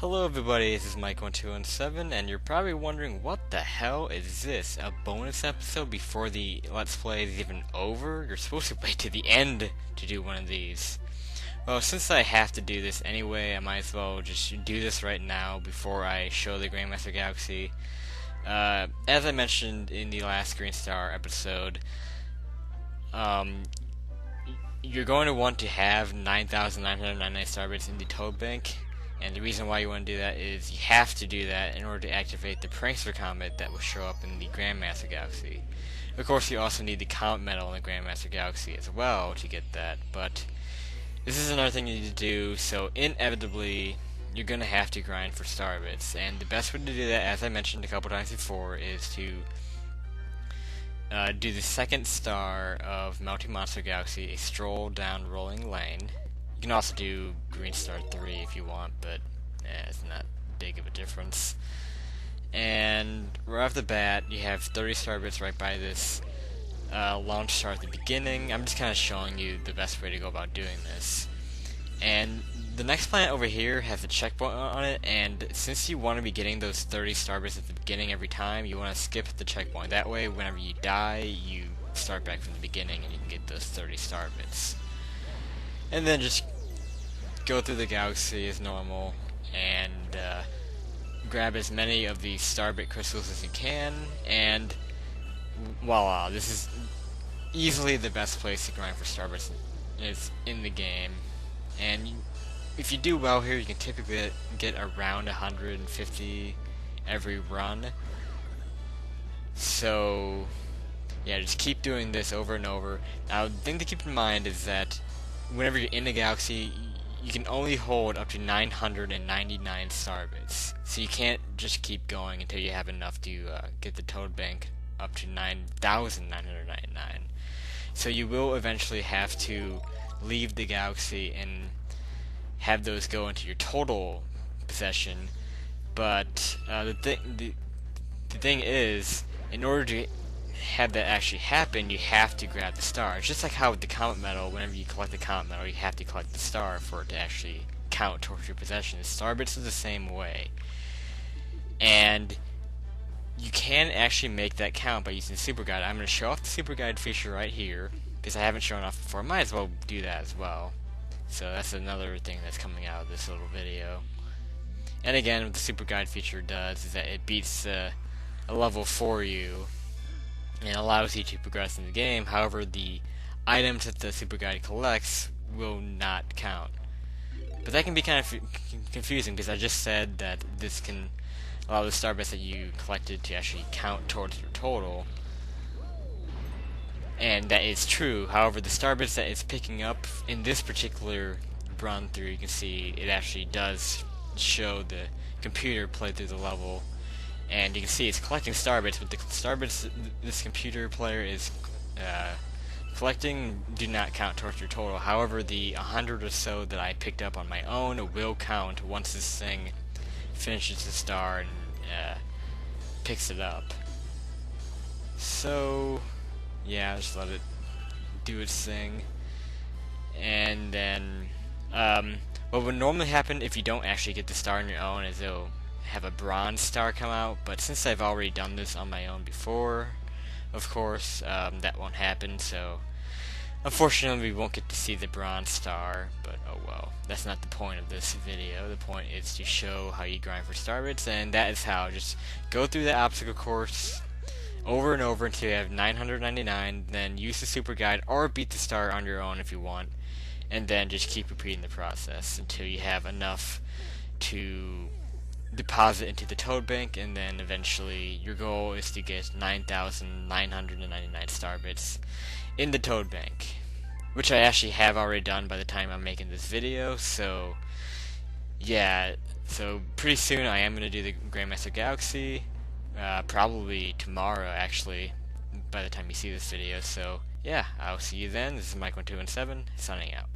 Hello everybody, this is Mike1217, and you're probably wondering what the hell is this? A bonus episode before the Let's Play is even over? You're supposed to wait to the end to do one of these. Well, since I have to do this anyway, I might as well just do this right now before I show the Grandmaster Galaxy. As I mentioned in the last Green Star episode, um, you're going to want to have 9,999 starbits in the Toad Bank. And the reason why you want to do that is you have to do that in order to activate the Prankster Comet that will show up in the Grandmaster Galaxy. Of course, you also need the Comet Medal in the Grandmaster Galaxy as well to get that, but this is another thing you need to do, so inevitably, you're going to have to grind for starbits. And the best way to do that, as I mentioned a couple times before, is to do the second star of Melting Monster Galaxy, a stroll down Rolling Lane. You can also do Green Star 3 if you want, but it's not big of a difference. And right off the bat, you have 30 starbits right by this launch star at the beginning. I'm just kind of showing you the best way to go about doing this. And the next planet over here has a checkpoint on it, and since you want to be getting those 30 starbits at the beginning every time, you want to skip the checkpoint. That way, whenever you die, you start back from the beginning and you can get those 30 starbits. And then just go through the galaxy as normal and grab as many of the starbit crystals as you can, and voila, this is easily the best place to grind for starbits is in the game. And if you do well here, you can typically get around 150 every run. So yeah, just keep doing this over and over. Now, the thing to keep in mind is that whenever you're in the galaxy, you can only hold up to 999 starbits. So you can't just keep going until you have enough to get the Toad Bank up to 9,999. So you will eventually have to leave the galaxy and have those go into your total possession. But the thing is, in order to have that actually happen, you have to grab the star. It's just like how with the Comet Medal, whenever you collect the Comet Medal, you have to collect the star for it to actually count towards your possession. Starbits is the same way. And you can actually make that count by using the Super Guide. I'm going to show off the Super Guide feature right here, because I haven't shown off before. I might as well do that as well. So that's another thing that's coming out of this little video. And again, what the Super Guide feature does is that it beats a level for you and allows you to progress in the game. However, the items that the Super Guide collects will not count. But that can be kind of confusing, because I just said that this can allow the starbits that you collected to actually count towards your total. And that is true. However, the starbits that it's picking up in this particular run through, you can see it actually does show the computer play through the level. And you can see it's collecting starbits, but the starbits this computer player is collecting do not count towards your total. However, the 100 or so that I picked up on my own will count once this thing finishes the star and picks it up. So yeah, just let it do its thing. And then what would normally happen if you don't actually get the star on your own is it'll have a bronze star come out, but since I've already done this on my own before, of course, that won't happen, so unfortunately we won't get to see the bronze star, but oh well. That's not the point of this video. The point is to show how you grind for starbits, and that is how. Just go through the obstacle course over and over until you have 999, then use the Super Guide or beat the star on your own if you want, and then just keep repeating the process until you have enough to deposit into the Toad Bank, and then eventually your goal is to get 9,999 starbits in the Toad Bank, which I actually have already done by the time I'm making this video. So yeah, so pretty soon I am going to do the Grandmaster Galaxy, probably tomorrow actually, by the time you see this video. So yeah, I'll see you then. This is Mike1217, signing out.